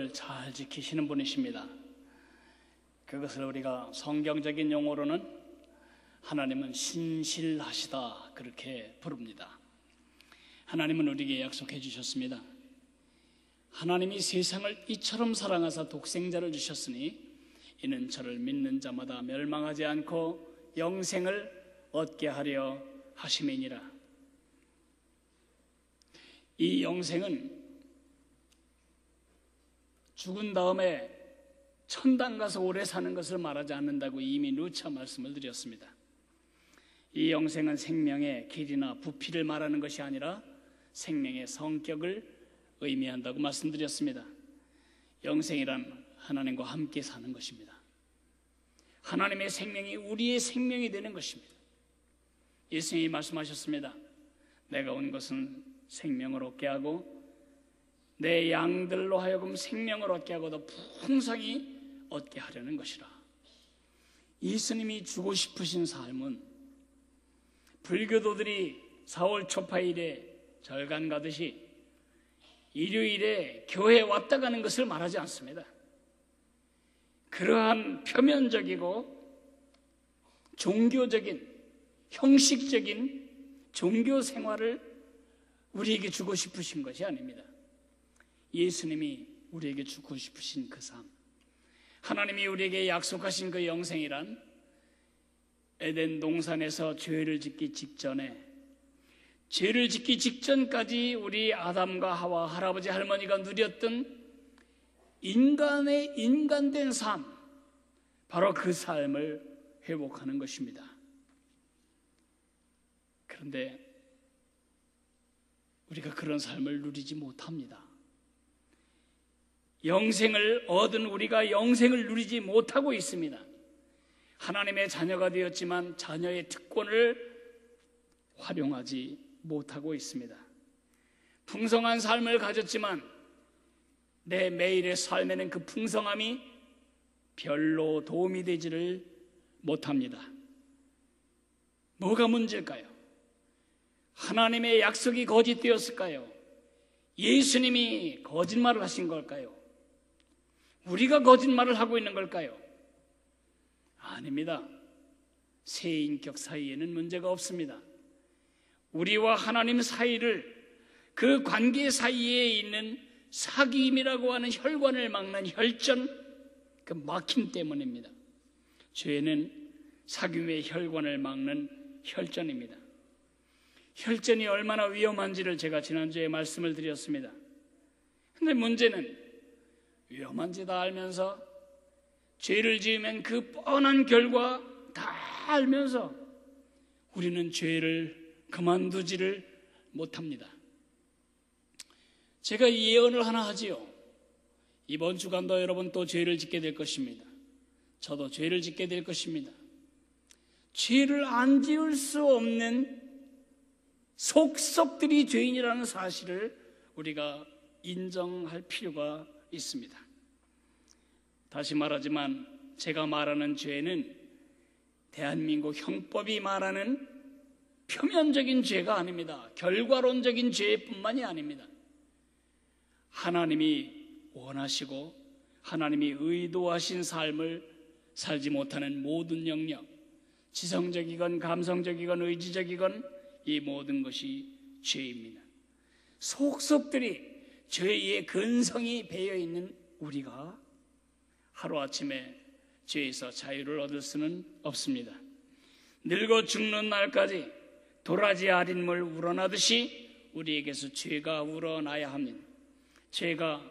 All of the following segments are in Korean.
잘 지키시는 분이십니다. 그것을 우리가 성경적인 용어로는 하나님은 신실하시다 그렇게 부릅니다. 하나님은 우리에게 약속해 주셨습니다. 하나님이 세상을 이처럼 사랑하사 독생자를 주셨으니 이는 저를 믿는 자마다 멸망하지 않고 영생을 얻게 하려 하심이니라. 이 영생은 죽은 다음에 천당 가서 오래 사는 것을 말하지 않는다고 이미 누차 말씀을 드렸습니다. 이 영생은 생명의 길이나 부피를 말하는 것이 아니라 생명의 성격을 의미한다고 말씀드렸습니다. 영생이란 하나님과 함께 사는 것입니다. 하나님의 생명이 우리의 생명이 되는 것입니다. 예수님이 말씀하셨습니다. 내가 온 것은 생명을 얻게 하고 내 양들로 하여금 생명을 얻게 하고 더 풍성히 얻게 하려는 것이라. 예수님이 주고 싶으신 삶은 불교도들이 4월 초파일에 절간 가듯이 일요일에 교회에 왔다 가는 것을 말하지 않습니다. 그러한 표면적이고 종교적인 형식적인 종교 생활을 우리에게 주고 싶으신 것이 아닙니다. 예수님이 우리에게 주고 싶으신 그 삶, 하나님이 우리에게 약속하신 그 영생이란 에덴 동산에서 죄를 짓기 직전에, 죄를 짓기 직전까지 우리 아담과 하와, 할아버지 할머니가 누렸던 인간의 인간된 삶, 바로 그 삶을 회복하는 것입니다. 그런데 우리가 그런 삶을 누리지 못합니다. 영생을 얻은 우리가 영생을 누리지 못하고 있습니다. 하나님의 자녀가 되었지만 자녀의 특권을 활용하지 못하고 있습니다. 풍성한 삶을 가졌지만 내 매일의 삶에는 그 풍성함이 별로 도움이 되지를 못합니다. 뭐가 문제일까요? 하나님의 약속이 거짓되었을까요? 예수님이 거짓말을 하신 걸까요? 우리가 거짓말을 하고 있는 걸까요? 아닙니다. 새 인격 사이에는 문제가 없습니다. 우리와 하나님 사이를, 그 관계 사이에 있는 사귐이라고 하는 혈관을 막는 혈전, 그 막힘 때문입니다. 죄는 사귐의 혈관을 막는 혈전입니다. 혈전이 얼마나 위험한지를 제가 지난주에 말씀을 드렸습니다. 그런데 문제는 위험한지다 알면서 죄를 지으면 그 뻔한 결과 다 알면서 우리는 죄를 그만두지를 못합니다. 제가 예언을 하나 하지요. 이번 주간도 여러분 또 죄를 짓게 될 것입니다. 저도 죄를 짓게 될 것입니다. 죄를 안 지을 수 없는 속속들이 죄인이라는 사실을 우리가 인정할 필요가 있습니다. 다시 말하지만 제가 말하는 죄는 대한민국 형법이 말하는 표면적인 죄가 아닙니다. 결과론적인 죄뿐만이 아닙니다. 하나님이 원하시고 하나님이 의도하신 삶을 살지 못하는 모든 영역, 지성적이건 감성적이건 의지적이건 이 모든 것이 죄입니다. 속속들이 죄의 근성이 배어있는 우리가 하루아침에 죄에서 자유를 얻을 수는 없습니다. 늙어 죽는 날까지 도라지 아린 물 우러나듯이 우리에게서 죄가 우러나야 합니다. 죄가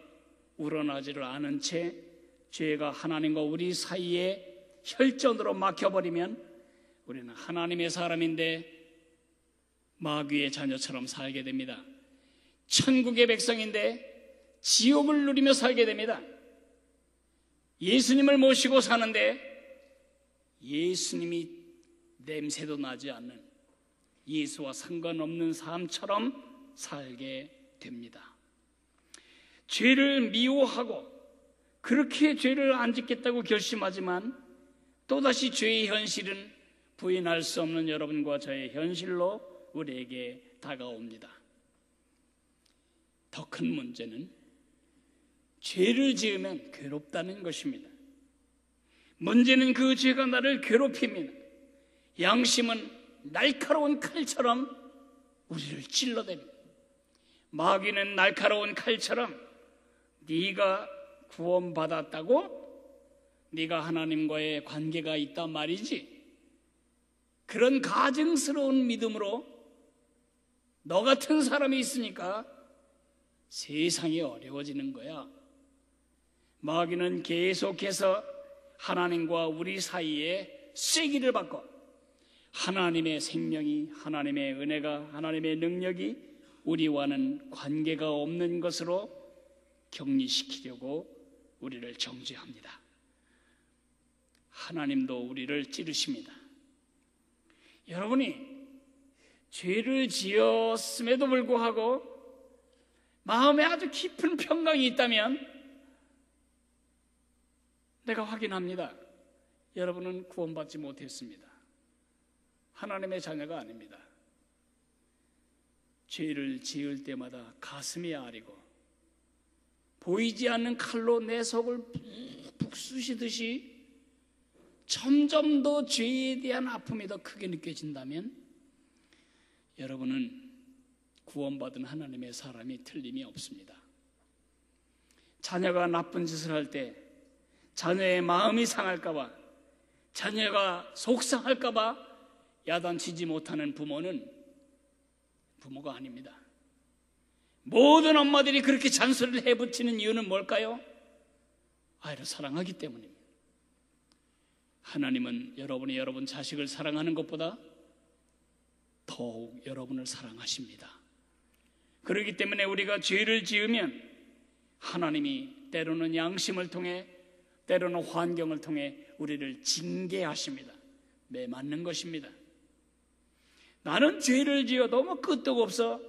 우러나지를 않은 채 죄가 하나님과 우리 사이에 혈전으로 막혀버리면 우리는 하나님의 사람인데 마귀의 자녀처럼 살게 됩니다. 천국의 백성인데 지옥을 누리며 살게 됩니다. 예수님을 모시고 사는데 예수님이 냄새도 나지 않는, 예수와 상관없는 삶처럼 살게 됩니다. 죄를 미워하고 그렇게 죄를 안 짓겠다고 결심하지만 또다시 죄의 현실은 부인할 수 없는 여러분과 저의 현실로 우리에게 다가옵니다. 더 큰 문제는 죄를 지으면 괴롭다는 것입니다. 문제는 그 죄가 나를 괴롭힙니다. 양심은 날카로운 칼처럼 우리를 찔러댑니다. 마귀는 날카로운 칼처럼 네가 구원받았다고? 네가 하나님과의 관계가 있단 말이지? 그런 가증스러운 믿음으로 너 같은 사람이 있으니까 세상이 어려워지는 거야. 마귀는 계속해서 하나님과 우리 사이에 쐐기를 받고 하나님의 생명이, 하나님의 은혜가, 하나님의 능력이 우리와는 관계가 없는 것으로 격리시키려고 우리를 정죄합니다. 하나님도 우리를 찌르십니다. 여러분이 죄를 지었음에도 불구하고 마음에 아주 깊은 평강이 있다면 내가 확인합니다. 여러분은 구원받지 못했습니다. 하나님의 자녀가 아닙니다. 죄를 지을 때마다 가슴이 아리고 보이지 않는 칼로 내 속을 푹푹 쑤시듯이 점점 더 죄에 대한 아픔이 더 크게 느껴진다면 여러분은 구원받은 하나님의 사람이 틀림이 없습니다. 자녀가 나쁜 짓을 할 때 자녀의 마음이 상할까 봐, 자녀가 속상할까 봐 야단치지 못하는 부모는 부모가 아닙니다. 모든 엄마들이 그렇게 잔소리를 해붙이는 이유는 뭘까요? 아이를 사랑하기 때문입니다. 하나님은 여러분이 여러분 자식을 사랑하는 것보다 더욱 여러분을 사랑하십니다. 그렇기 때문에 우리가 죄를 지으면 하나님이 때로는 양심을 통해, 때로는 환경을 통해 우리를 징계하십니다. 매 맞는 것입니다. 나는 죄를 지어 너무 끄떡 없어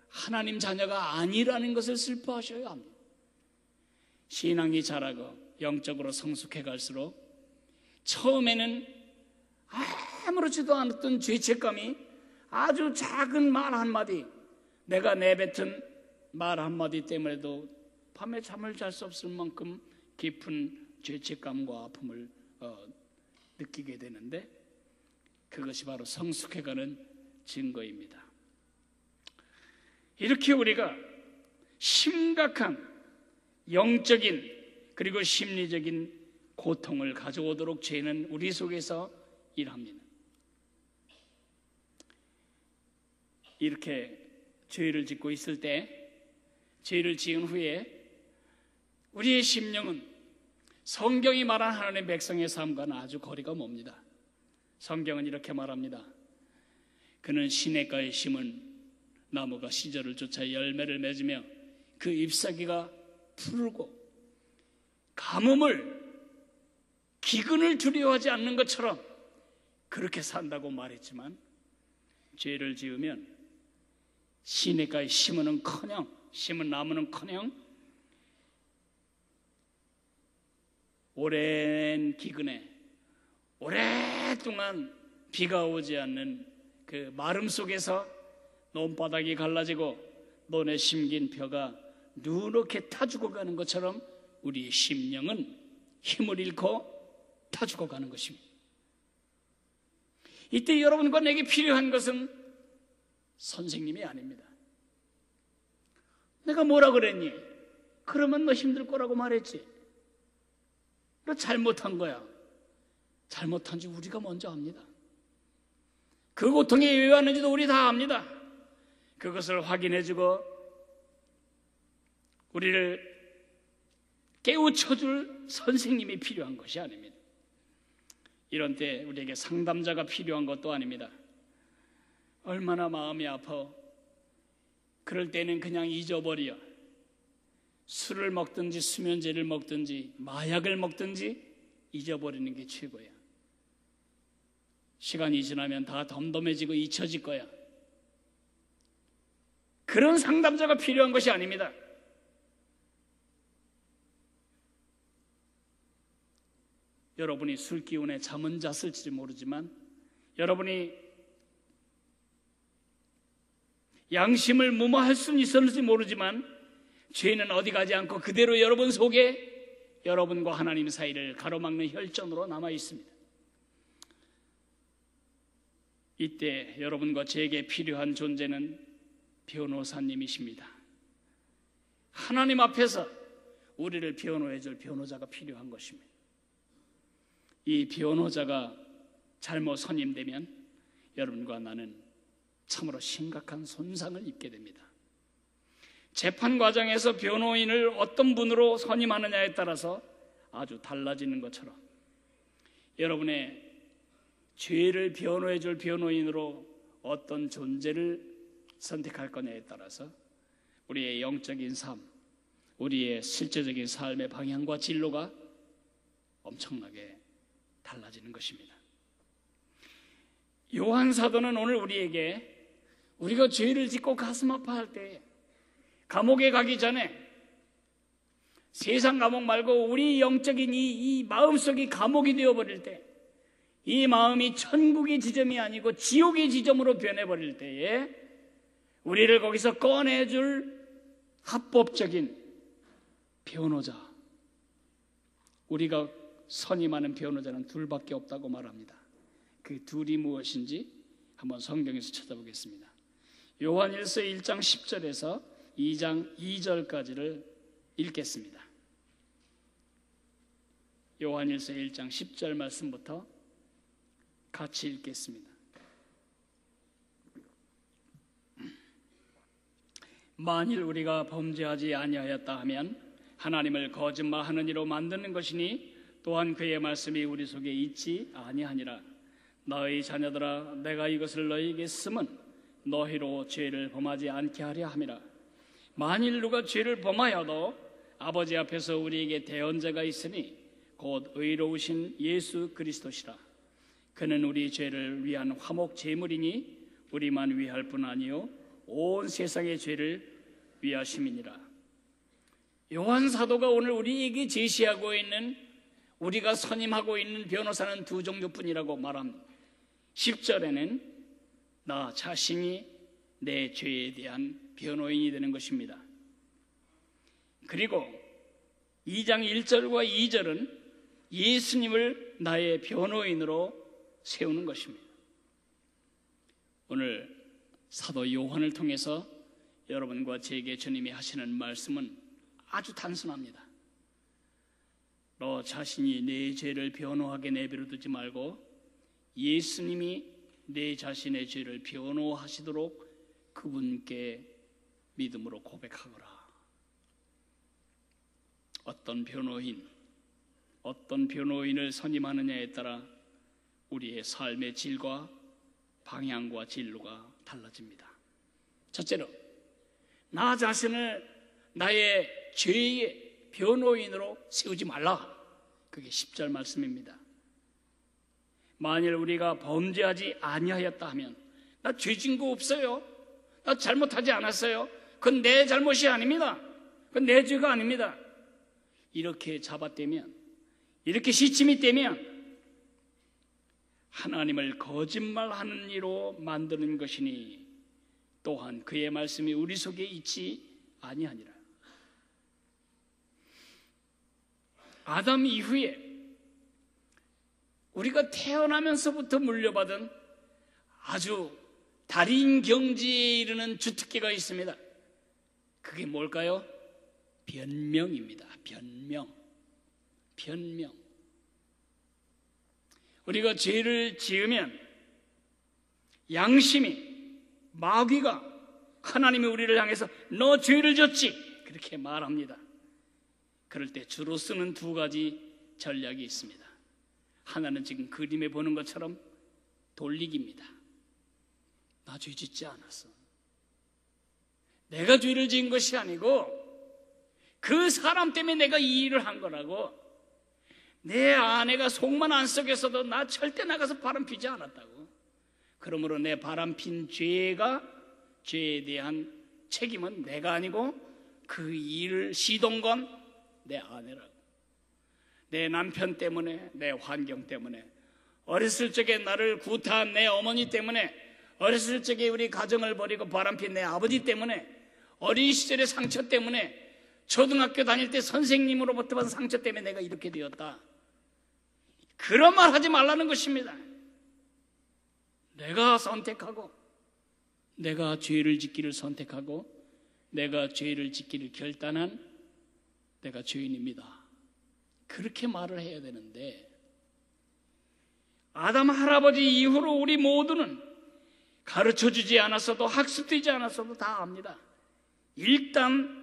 하나님 자녀가 아니라는 것을 슬퍼하셔야 합니다. 신앙이 자라고 영적으로 성숙해 갈수록 처음에는 아무렇지도 않았던 죄책감이 아주 작은 말 한마디, 내가 내뱉은 말 한마디 때문에도 밤에 잠을 잘 수 없을 만큼 깊은 죄책감과 아픔을 느끼게 되는데 그것이 바로 성숙해가는 증거입니다. 이렇게 우리가 심각한 영적인 그리고 심리적인 고통을 가져오도록 죄는 우리 속에서 일합니다. 이렇게 죄를 짓고 있을 때, 죄를 지은 후에 우리의 심령은 성경이 말한 하나님의 백성의 삶과는 아주 거리가 멉니다. 성경은 이렇게 말합니다. 그는 시냇가에 심은 나무가 시절을 쫓아 열매를 맺으며 그 잎사귀가 푸르고 가뭄을, 기근을 두려워하지 않는 것처럼 그렇게 산다고 말했지만 죄를 지으면 시냇가에 심은 나무는커녕 오랜 기근에 오랫동안 비가 오지 않는 그 마름 속에서 논바닥이 갈라지고 논에 심긴 벼가 누렇게 타 죽어가는 것처럼 우리의 심령은 힘을 잃고 타 죽어가는 것입니다. 이때 여러분과 내게 필요한 것은 선생님이 아닙니다. 내가 뭐라 그랬니? 그러면 너 힘들 거라고 말했지. 너 잘못한 거야. 잘못한지 우리가 먼저 압니다. 그 고통이 왜 왔는지도 우리 다 압니다. 그것을 확인해주고 우리를 깨우쳐줄 선생님이 필요한 것이 아닙니다. 이런 때 우리에게 상담자가 필요한 것도 아닙니다. 얼마나 마음이 아파. 그럴 때는 그냥 잊어버려. 술을 먹든지 수면제를 먹든지 마약을 먹든지 잊어버리는 게 최고야. 시간이 지나면 다 덤덤해지고 잊혀질 거야. 그런 상담자가 필요한 것이 아닙니다. 여러분이 술 기운에 잠은 잤을지 모르지만, 여러분이 양심을 무마할 수는 있었는지 모르지만, 죄는 어디 가지 않고 그대로 여러분 속에 여러분과 하나님 사이를 가로막는 혈전으로 남아 있습니다. 이때 여러분과 제게 필요한 존재는 변호사님이십니다. 하나님 앞에서 우리를 변호해 줄 변호자가 필요한 것입니다. 이 변호자가 잘못 선임되면 여러분과 나는 참으로 심각한 손상을 입게 됩니다. 재판 과정에서 변호인을 어떤 분으로 선임하느냐에 따라서 아주 달라지는 것처럼 여러분의 죄를 변호해 줄 변호인으로 어떤 존재를 선택할 거냐에 따라서 우리의 영적인 삶, 우리의 실제적인 삶의 방향과 진로가 엄청나게 달라지는 것입니다. 요한 사도는 오늘 우리에게 우리가 죄를 짓고 가슴 아파할 때 감옥에 가기 전에 세상 감옥 말고 우리 영적인 이 마음속이 감옥이 되어버릴 때, 이 마음이 천국의 지점이 아니고 지옥의 지점으로 변해버릴 때에 우리를 거기서 꺼내줄 합법적인 변호자, 우리가 선임하는 변호자는 둘밖에 없다고 말합니다. 그 둘이 무엇인지 한번 성경에서 찾아보겠습니다. 요한일서 1장 10절에서 2장 2절까지를 읽겠습니다. 요한일서 1장 10절 말씀부터 같이 읽겠습니다. 만일 우리가 범죄하지 아니하였다 하면 하나님을 거짓말하는 이로 만드는 것이니 또한 그의 말씀이 우리 속에 있지 아니하니라. 너희 자녀들아, 내가 이것을 너희에게 쓰면 너희로 죄를 범하지 않게 하려 함이라. 만일 누가 죄를 범하여도 아버지 앞에서 우리에게 대언자가 있으니 곧 의로우신 예수 그리스도시라. 그는 우리 죄를 위한 화목 제물이니 우리만 위할 뿐 아니요 온 세상의 죄를 위하심이니라. 요한 사도가 오늘 우리에게 제시하고 있는, 우리가 선임하고 있는 변호사는 두 종류뿐이라고 말합니다. 10절에는 나 자신이 내 죄에 대한 변호인이 되는 것입니다. 그리고 2장 1절과 2절은 예수님을 나의 변호인으로 세우는 것입니다. 오늘 사도 요한을 통해서 여러분과 제게 주님이 하시는 말씀은 아주 단순합니다. 너 자신이 내 죄를 변호하게 내버려 두지 말고 예수님이 내 자신의 죄를 변호하시도록 그분께 믿음으로 고백하거라. 어떤 변호인을 선임하느냐에 따라 우리의 삶의 질과 방향과 진로가 달라집니다. 첫째로, 나 자신을 나의 죄의 변호인으로 세우지 말라. 그게 10절 말씀입니다. 만일 우리가 범죄하지 아니하였다 하면, 나 죄 진 거 없어요, 나 잘못하지 않았어요, 그건 내 잘못이 아닙니다, 그건 내 죄가 아닙니다, 이렇게 잡아떼면, 이렇게 시침이 떼면 하나님을 거짓말하는 이로 만드는 것이니 또한 그의 말씀이 우리 속에 있지 아니하니라. 아담 이후에 우리가 태어나면서부터 물려받은 아주 달인 경지에 이르는 주특기가 있습니다. 그게 뭘까요? 변명입니다. 변명. 우리가 죄를 지으면 양심이, 마귀가 하나님이 우리를 향해서 너 죄를 졌지 그렇게 말합니다. 그럴 때 주로 쓰는 두 가지 전략이 있습니다. 하나는 지금 그림에 보는 것처럼 돌리기입니다. 나 죄 짓지 않았어, 내가 죄를 지은 것이 아니고 그 사람 때문에 내가 이 일을 한 거라고, 내 아내가 속만 안 썩였어도 나 절대 나가서 바람 피지 않았다고, 그러므로 내 바람 핀 죄에 대한 책임은 내가 아니고 그 일을 시동 건 내 아내라고. 내 남편 때문에, 내 환경 때문에, 어렸을 적에 나를 구타한 내 어머니 때문에, 어렸을 적에 우리 가정을 버리고 바람핀 내 아버지 때문에, 어린 시절의 상처 때문에 초등학교 다닐 때 선생님으로부터 받은 상처 때문에 내가 이렇게 되었다. 그런 말 하지 말라는 것입니다. 내가 선택하고, 내가 죄를 짓기를 선택하고, 내가 죄를 짓기를 결단한 내가 죄인입니다. 그렇게 말을 해야 되는데, 아담 할아버지 이후로 우리 모두는 가르쳐주지 않았어도 학습되지 않았어도 다 압니다. 일단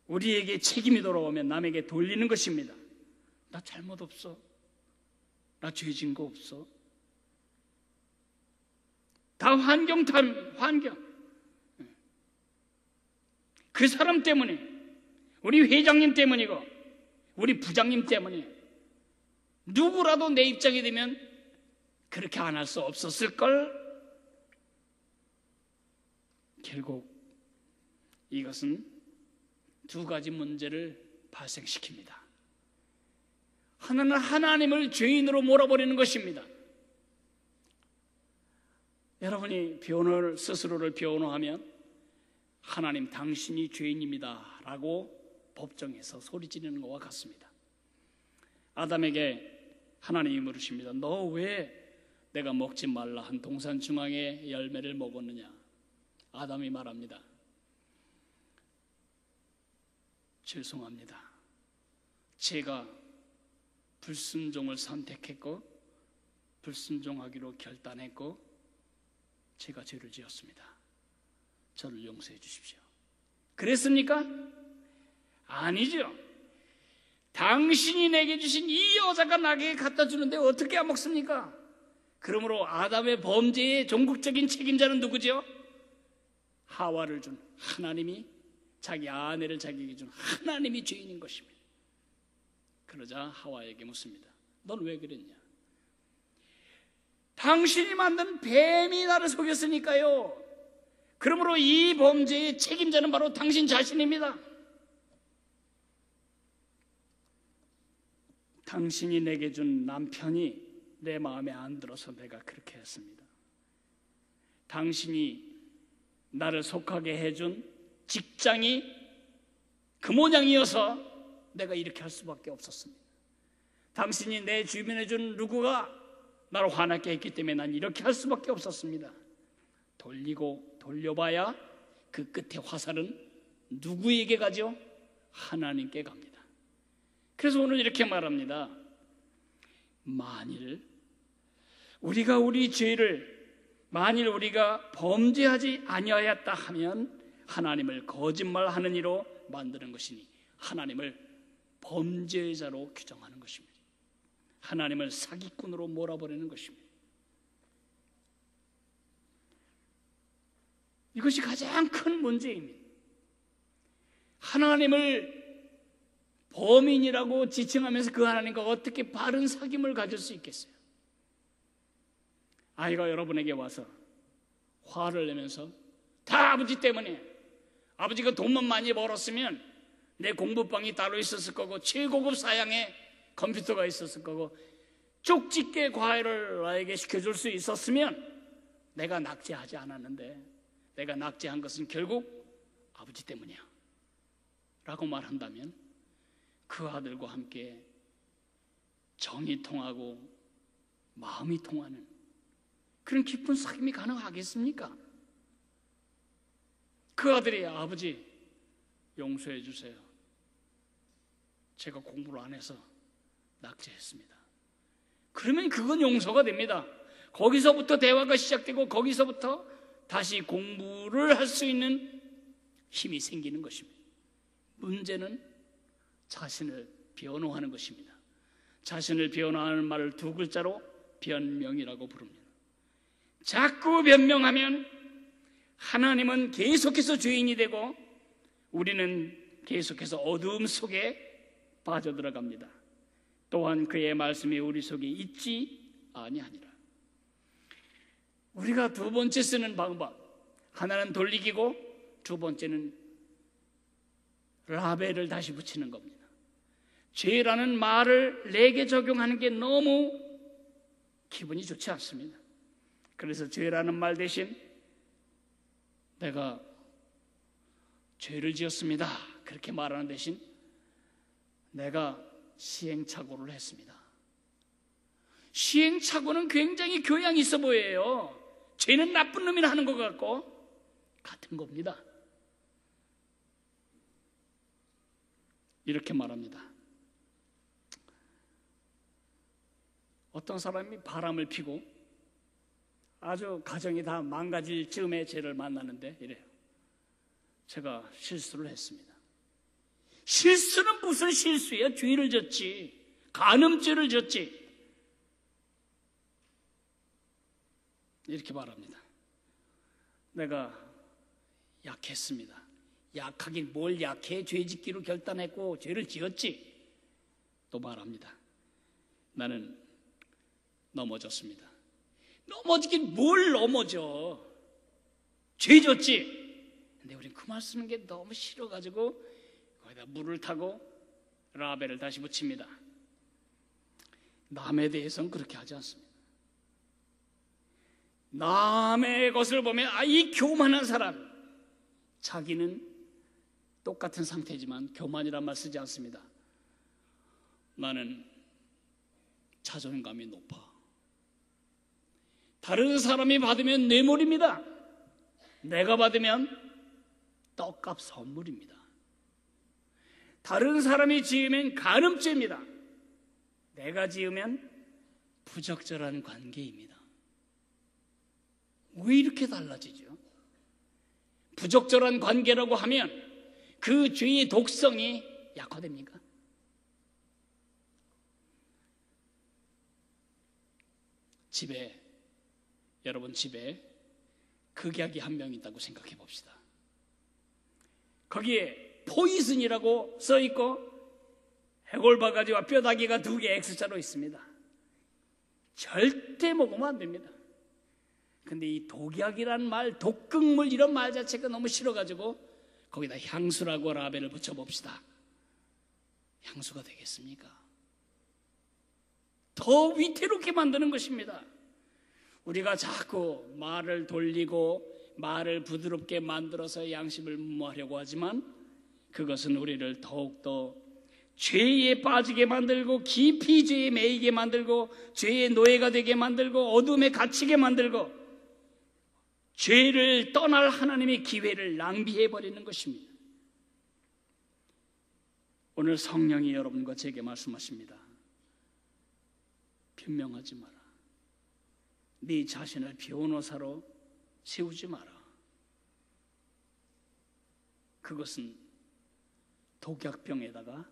우리에게 책임이 돌아오면 남에게 돌리는 것입니다. 나 잘못 없어. 나 죄 진 거 없어. 다 환경. 그 사람 때문에, 우리 회장님 때문이고 우리 부장님 때문에 누구라도 내 입장이 되면 그렇게 안 할 수 없었을걸. 결국 이것은 두 가지 문제를 발생시킵니다. 하나는 하나님을 죄인으로 몰아버리는 것입니다. 여러분이 스스로를 변호하면 하나님 당신이 죄인입니다 라고 법정에서 소리 지르는 것과 같습니다. 아담에게 하나님이 물으십니다. 너 왜 내가 먹지 말라 한 동산 중앙의 열매를 먹었느냐? 아담이 말합니다. 죄송합니다. 제가 불순종을 선택했고 불순종하기로 결단했고 제가 죄를 지었습니다. 저를 용서해 주십시오. 그랬습니까? 아니죠. 당신이 내게 주신 이 여자가 나에게 갖다 주는데 어떻게 안 먹습니까? 그러므로 아담의 범죄의 종국적인 책임자는 누구죠? 하와를 준 하나님이, 자기 아내를 자기에게 준 하나님이 죄인인 것입니다. 그러자 하와에게 묻습니다. 넌 왜 그랬냐? 당신이 만든 뱀이 나를 속였으니까요. 그러므로 이 범죄의 책임자는 바로 당신 자신입니다. 당신이 내게 준 남편이 내 마음에 안 들어서 내가 그렇게 했습니다. 당신이 나를 속하게 해준 직장이 그 모양이어서 내가 이렇게 할 수밖에 없었습니다. 당신이 내 주변에 준 누구가 나를 화나게 했기 때문에 난 이렇게 할 수밖에 없었습니다. 돌리고 돌려봐야 그 끝에 화살은 누구에게 가죠? 하나님께 갑니다. 그래서 오늘 이렇게 말합니다. 만일 우리가 범죄하지 아니하였다 하면 하나님을 거짓말하는 이로 만드는 것이니 하나님을 범죄자로 규정하는 것입니다. 하나님을 사기꾼으로 몰아버리는 것입니다. 이것이 가장 큰 문제입니다. 하나님을 범인이라고 지칭하면서 그 하나님과 어떻게 바른 사귐을 가질 수 있겠어요? 아이가 여러분에게 와서 화를 내면서 다 아버지 때문에, 아버지가 돈만 많이 벌었으면 내 공부방이 따로 있었을 거고 최고급 사양의 컴퓨터가 있었을 거고 쪽집게 과외를 나에게 시켜줄 수 있었으면 내가 낙제하지 않았는데 내가 낙제한 것은 결국 아버지 때문이야 라고 말한다면 그 아들과 함께 정이 통하고 마음이 통하는 그런 깊은 사귐이 가능하겠습니까? 그 아들이 아버지 용서해 주세요. 제가 공부를 안 해서 낙제했습니다. 그러면 그건 용서가 됩니다. 거기서부터 대화가 시작되고 거기서부터 다시 공부를 할 수 있는 힘이 생기는 것입니다. 문제는 자신을 변호하는 것입니다. 자신을 변호하는 말을 두 글자로 변명이라고 부릅니다. 자꾸 변명하면 하나님은 계속해서 죄인이 되고 우리는 계속해서 어두움 속에 빠져들어갑니다. 또한 그의 말씀이 우리 속에 있지 아니하니라. 우리가 두 번째 쓰는 방법, 하나는 돌리기고 두 번째는 라벨을 다시 붙이는 겁니다. 죄라는 말을 내게 적용하는 게 너무 기분이 좋지 않습니다. 그래서 죄라는 말 대신 내가 죄를 지었습니다 그렇게 말하는 대신 내가 시행착오를 했습니다. 시행착오는 굉장히 교양이 있어 보여요. 죄는 나쁜 놈이나 하는 것 같고 같은 겁니다. 이렇게 말합니다. 어떤 사람이 바람을 피고 아주 가정이 다 망가질 즈음에 죄를 만나는데 이래요. 제가 실수를 했습니다. 실수는 무슨 실수예요? 죄를 졌지. 간음죄를 졌지. 이렇게 말합니다. 내가 약했습니다. 약하긴 뭘 약해? 죄 짓기로 결단했고 죄를 지었지. 또 말합니다. 나는 넘어졌습니다. 넘어지긴 뭘 넘어져? 죄 졌지. 근데 우린 그 말 쓰는 게 너무 싫어가지고 거기다 물을 타고 라벨을 다시 붙입니다. 남에 대해서는 그렇게 하지 않습니다. 남의 것을 보면 이 교만한 사람, 자기는 똑같은 상태지만 교만이란 말 쓰지 않습니다. 나는 자존감이 높아. 다른 사람이 받으면 뇌물입니다. 내가 받으면 떡값 선물입니다. 다른 사람이 지으면 간음죄입니다. 내가 지으면 부적절한 관계입니다. 왜 이렇게 달라지죠? 부적절한 관계라고 하면 그 죄의 독성이 약화됩니까? 여러분 집에 극약이 한 명 있다고 생각해 봅시다. 거기에 포이즌이라고 써있고 해골바가지와 뼈다귀가 2개 X자로 있습니다. 절대 먹으면 안 됩니다. 근데 이 독약이란 말, 독극물 이런 말 자체가 너무 싫어가지고 거기다 향수라고 라벨을 붙여봅시다. 향수가 되겠습니까? 더 위태롭게 만드는 것입니다. 우리가 자꾸 말을 돌리고 말을 부드럽게 만들어서 양심을 무마하려고 하지만 그것은 우리를 더욱더 죄에 빠지게 만들고 깊이 죄에 매이게 만들고 죄의 노예가 되게 만들고 어둠에 갇히게 만들고 죄를 떠날 하나님의 기회를 낭비해버리는 것입니다. 오늘 성령이 여러분과 제게 말씀하십니다. 변명하지 마라. 네 자신을 변호사로 세우지 마라. 그것은 독약병에다가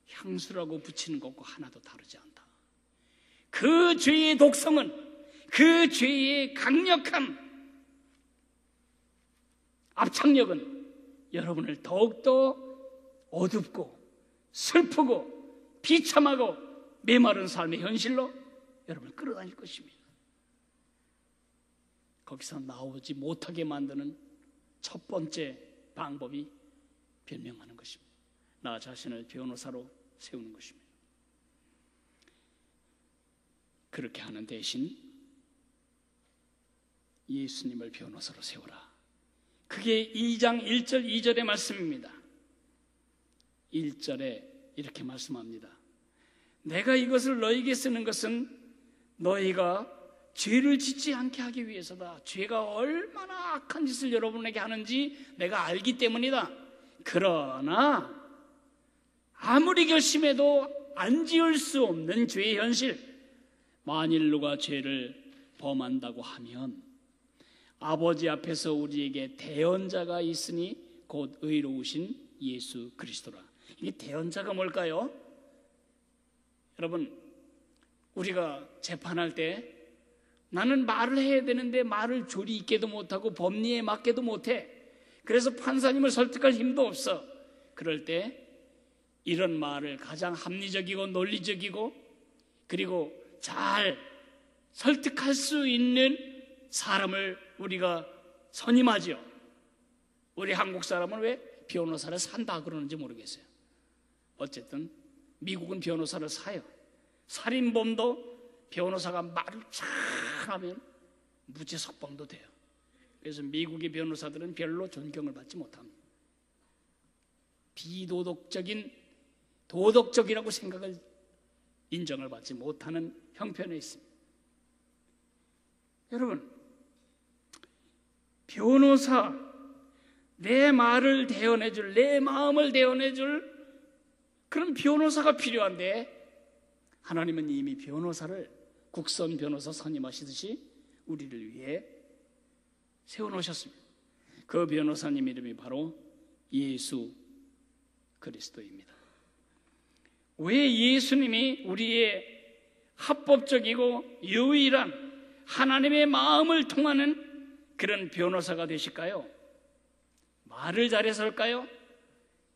향수라고 붙이는 것과 하나도 다르지 않다. 그 죄의 독성은, 그 죄의 강력한 압착력은 여러분을 더욱더 어둡고 슬프고 비참하고 메마른 삶의 현실로 여러분을 끌어다닐 것입니다. 거기서 나오지 못하게 만드는 첫 번째 방법이 변명하는 것입니다. 나 자신을 변호사로 세우는 것입니다. 그렇게 하는 대신 예수님을 변호사로 세우라. 그게 2장 1절 2절의 말씀입니다. 1절에 이렇게 말씀합니다. 내가 이것을 너희에게 쓰는 것은 너희가 죄를 짓지 않게 하기 위해서다. 죄가 얼마나 악한 짓을 여러분에게 하는지 내가 알기 때문이다. 그러나 아무리 결심해도 안 지을 수 없는 죄의 현실, 만일 누가 죄를 범한다고 하면 아버지 앞에서 우리에게 대언자가 있으니 곧 의로우신 예수 그리스도라. 이 대언자가 뭘까요? 여러분, 우리가 재판할 때 나는 말을 해야 되는데 말을 조리 있게도 못하고 법리에 맞게도 못해. 그래서 판사님을 설득할 힘도 없어. 그럴 때 이런 말을 가장 합리적이고 논리적이고 그리고 잘 설득할 수 있는 사람을 우리가 선임하죠. 우리 한국 사람은 왜 변호사를 산다 그러는지 모르겠어요. 어쨌든 미국은 변호사를 사요. 살인범도 변호사가 말을 잘하면 무죄 석방도 돼요. 그래서 미국의 변호사들은 별로 존경을 받지 못합니다. 도덕적이라고 인정을 받지 못하는 형편에 있습니다. 여러분, 변호사, 내 말을 대언해줄, 내 마음을 대언해줄 그런 변호사가 필요한데, 하나님은 이미 변호사를 국선 변호사 선임하시듯이 우리를 위해 세워놓으셨습니다. 그 변호사님 이름이 바로 예수 그리스도입니다. 왜 예수님이 우리의 합법적이고 유일한 하나님의 마음을 통하는 그런 변호사가 되실까요? 말을 잘해서일까요?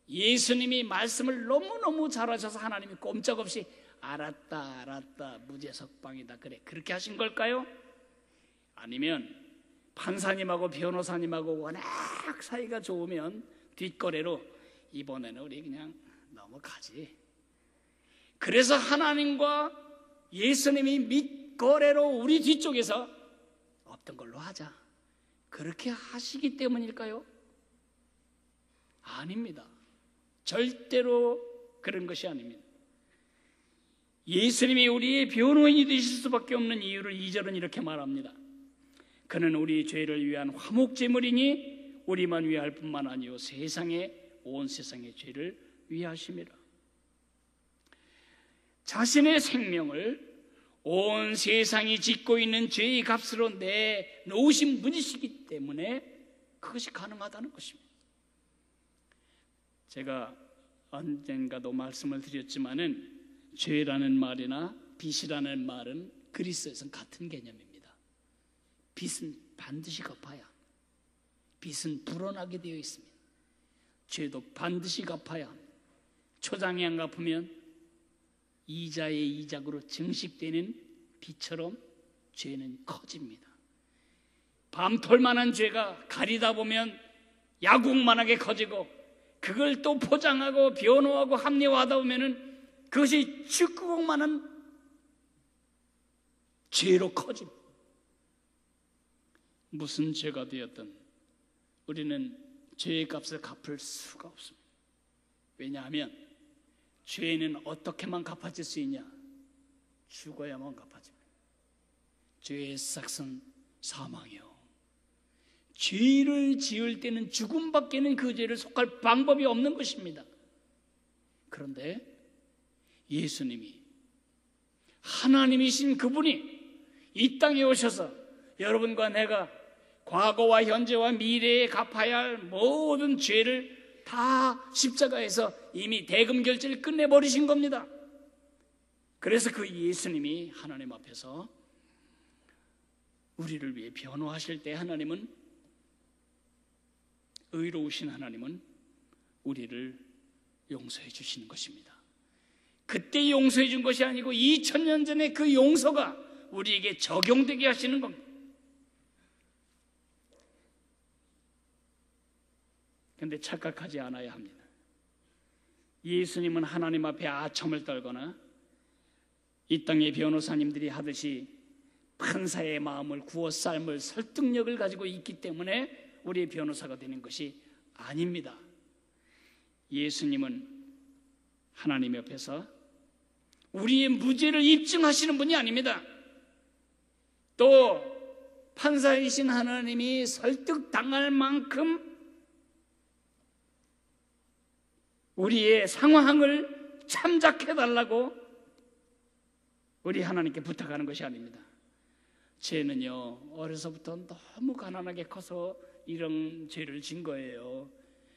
예수님이 말씀을 너무너무 잘하셔서 하나님이 꼼짝없이 알았다 무죄석방이다 그렇게 하신 걸까요? 아니면 판사님하고 변호사님하고 워낙 사이가 좋으면 뒷거래로 이번에는 우리 그냥 넘어가지, 그래서 하나님과 예수님이 밑거래로 우리 뒤쪽에서 없던 걸로 하자, 그렇게 하시기 때문일까요? 아닙니다. 절대로 그런 것이 아닙니다. 예수님이 우리의 변호인이 되실 수밖에 없는 이유를 2절은 이렇게 말합니다. 그는 우리 죄를 위한 화목제물이니 우리만 위할 뿐만 아니요 온 세상의 죄를 위하심이라. 자신의 생명을 온 세상이 짓고 있는 죄의 값으로 내놓으신 분이시기 때문에 그것이 가능하다는 것입니다. 제가 언젠가도 말씀을 드렸지만은 죄라는 말이나 빚이라는 말은 그리스에서는 같은 개념입니다. 빚은 반드시 갚아야, 빚은 불어나게 되어 있습니다. 죄도 반드시 갚아야 합니다. 초장이 안 갚으면 이자의 이작으로 증식되는 빚처럼 죄는 커집니다. 밤톨만한 죄가 가리다 보면 야국만하게 커지고, 그걸 또 포장하고 변호하고 합리화하다 보면은 그것이 축구공만한 죄로 커집니다. 무슨 죄가 되었든 우리는 죄의 값을 갚을 수가 없습니다. 왜냐하면 죄는 어떻게만 갚아질 수 있냐? 죽어야만 갚아집니다. 죄의 삭은 사망이요, 죄를 지을 때는 죽음밖에는 그 죄를 속할 방법이 없는 것입니다. 그런데 예수님이, 하나님이신 그분이 이 땅에 오셔서 여러분과 내가 과거와 현재와 미래에 갚아야 할 모든 죄를 다 십자가에서 이미 대금 결제를 끝내버리신 겁니다. 그래서 그 예수님이 하나님 앞에서 우리를 위해 변호하실 때 하나님은, 의로우신 하나님은 우리를 용서해 주시는 것입니다. 그때 용서해 준 것이 아니고 2000년 전에 그 용서가 우리에게 적용되게 하시는 겁니다. 그런데 착각하지 않아야 합니다. 예수님은 하나님 앞에 아첨을 떨거나 이 땅의 변호사님들이 하듯이 판사의 마음을 구워 삶을 설득력을 가지고 있기 때문에 우리의 변호사가 되는 것이 아닙니다. 예수님은 하나님 옆에서 우리의 무죄를 입증하시는 분이 아닙니다. 또 판사이신 하나님이 설득당할 만큼 우리의 상황을 참작해달라고 우리 하나님께 부탁하는 것이 아닙니다. 죄는요, 어려서부터 너무 가난하게 커서 이런 죄를 진 거예요.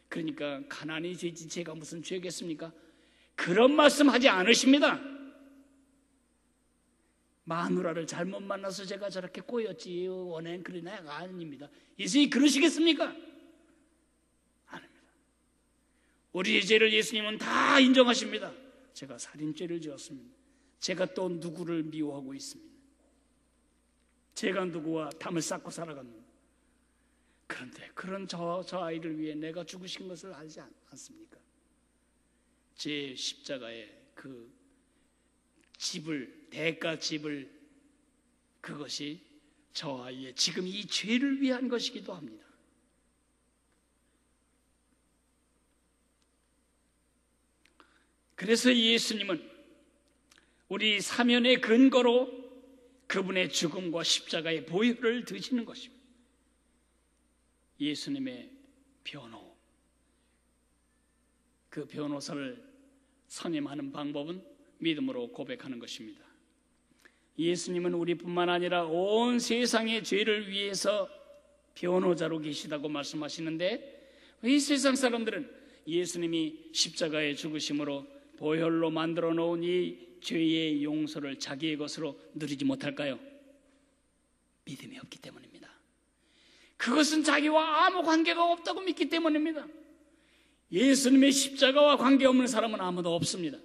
그러니까 가난이 죄지 제가 무슨 죄겠습니까? 그런 말씀 하지 않으십니다. 마누라를 잘못 만나서 제가 저렇게 꼬였지 원해는 그러나가 아닙니다. 예수님이 그러시겠습니까? 아닙니다. 우리의 죄를 예수님은 다 인정하십니다. 제가 살인죄를 지었습니다. 제가 또 누구를 미워하고 있습니다. 제가 누구와 담을 쌓고 살아갑니다. 그런데 그런 저 아이를 위해 내가 죽으신 것을 알지 않습니까? 제 십자가의 그 대가집을, 그것이 저 아이의 지금 이 죄를 위한 것이기도 합니다. 그래서 예수님은 우리 사면의 근거로 그분의 죽음과 십자가의 보혈을 드시는 것입니다. 예수님의 변호, 그 변호사를 선임하는 방법은 믿음으로 고백하는 것입니다. 예수님은 우리뿐만 아니라 온 세상의 죄를 위해서 변호자로 계시다고 말씀하시는데, 이 세상 사람들은 예수님이 십자가에 죽으심으로 보혈로 만들어 놓은 이 죄의 용서를 자기의 것으로 누리지 못할까요? 믿음이 없기 때문입니다. 그것은 자기와 아무 관계가 없다고 믿기 때문입니다. 예수님의 십자가와 관계없는 사람은 아무도 없습니다.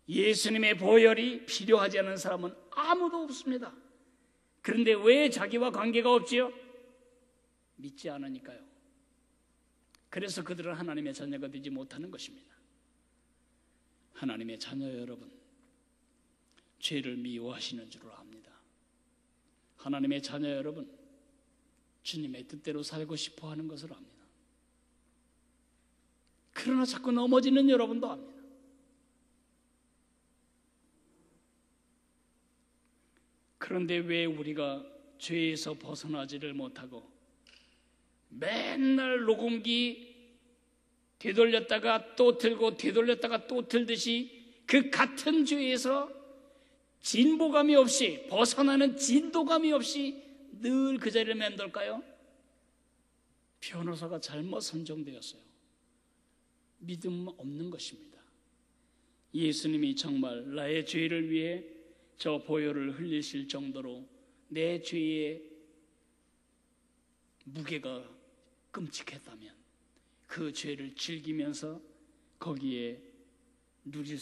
예수님의 보혈이 필요하지 않은 사람은 아무도 없습니다. 그런데 왜 자기와 관계가 없지요? 믿지 않으니까요. 그래서 그들은 하나님의 자녀가 되지 못하는 것입니다. 하나님의 자녀 여러분, 죄를 미워하시는 줄 압니다. 하나님의 자녀 여러분, 주님의 뜻대로 살고 싶어 하는 것을 압니다. 그러나 자꾸 넘어지는 여러분도 압니다. 그런데 왜 우리가 죄에서 벗어나지를 못하고 맨날 녹음기 되돌렸다가 또 들고 되돌렸다가 또 들듯이 그 같은 죄에서 진보감이 없이, 벗어나는 진도감이 없이 늘 그 자리를 맴돌까요? 변호사가 잘못 선정되었어요. 믿음 없는 것입니다. 예수님이 정말 나의 죄를 위해 저 보혈을 흘리실 정도로 내 죄의 무게가 끔찍했다면 그 죄를 즐기면서 거기서 누릴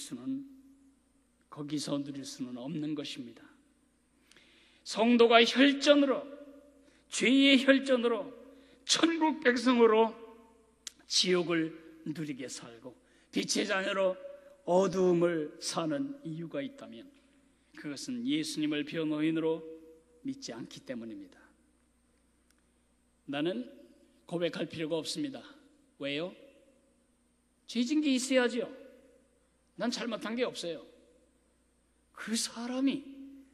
수는 없는 것입니다. 성도가 혈전으로, 죄의 혈전으로 천국 백성으로 지옥을 누리게 살고 빛의 자녀로 어두움을 사는 이유가 있다면 그것은 예수님을 변호인으로 믿지 않기 때문입니다. 나는 고백할 필요가 없습니다. 왜요? 죄진 게 있어야죠. 난 잘못한 게 없어요. 그 사람이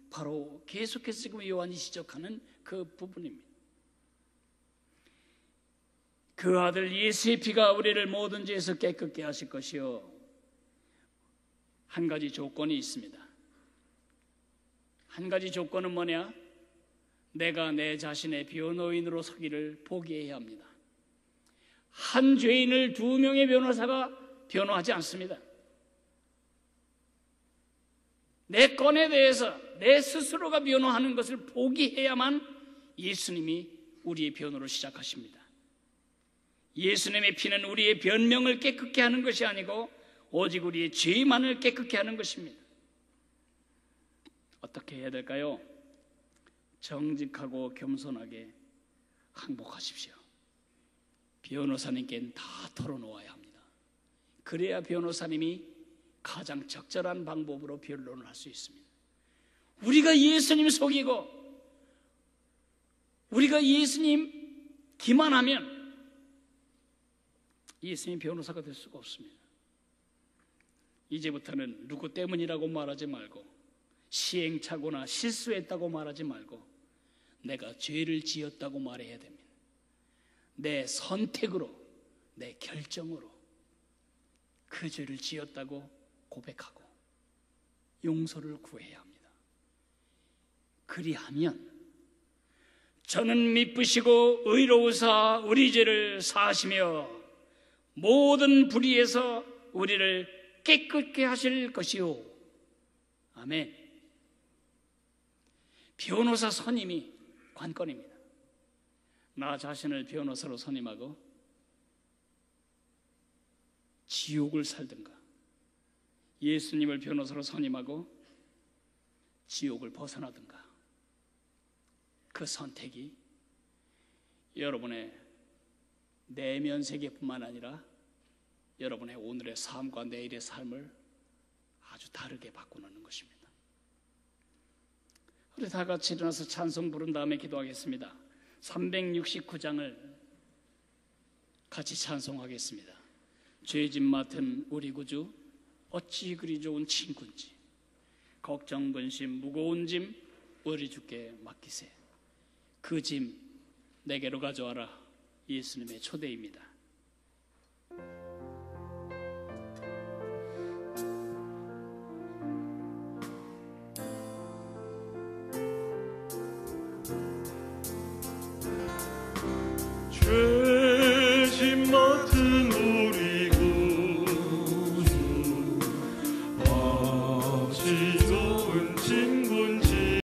바로 계속해서 지금 요한이 지적하는 그 부분입니다. 그 아들 예수의 피가 우리를 모든 죄에서 깨끗게 하실 것이요, 한 가지 조건이 있습니다. 한 가지 조건은 뭐냐? 내가 내 자신의 변호인으로 서기를 포기해야 합니다. 한 죄인을 두 명의 변호사가 변호하지 않습니다. 내 건에 대해서 내 스스로가 변호하는 것을 포기해야만 예수님이 우리의 변호를 시작하십니다. 예수님의 피는 우리의 변명을 깨끗게 하는 것이 아니고 오직 우리의 죄만을 깨끗게 하는 것입니다. 어떻게 해야 될까요? 정직하고 겸손하게 항복하십시오. 변호사님께는 다 털어놓아야 합니다. 그래야 변호사님이 가장 적절한 방법으로 변론을 할 수 있습니다. 우리가 예수님 속이고 우리가 예수님 기만하면 예수님 변호사가 될 수가 없습니다. 이제부터는 누구 때문이라고 말하지 말고, 시행착오나 실수했다고 말하지 말고 내가 죄를 지었다고 말해야 됩니다. 내 선택으로, 내 결정으로 그 죄를 지었다고 고백하고 용서를 구해야 합니다. 그리하면 저는 미쁘시고 의로우사 우리 죄를 사하시며 모든 불의에서 우리를 깨끗게 하실 것이요. 아멘. 변호사 선임이 관건입니다. 나 자신을 변호사로 선임하고 지옥을 살든가, 예수님을 변호사로 선임하고 지옥을 벗어나든가, 그 선택이 여러분의 내면 세계뿐만 아니라 여러분의 오늘의 삶과 내일의 삶을 아주 다르게 바꾸는 것입니다. 우리 다 같이 일어나서 찬송 부른 다음에 기도하겠습니다. 369장을 같이 찬송하겠습니다. 죄짐 맡은 우리 구주 어찌 그리 좋은 친구인지. 걱정, 근심, 무거운 짐 우리 주께 맡기세. 그 짐 내게로 가져와라. 예수님의 초대입니다.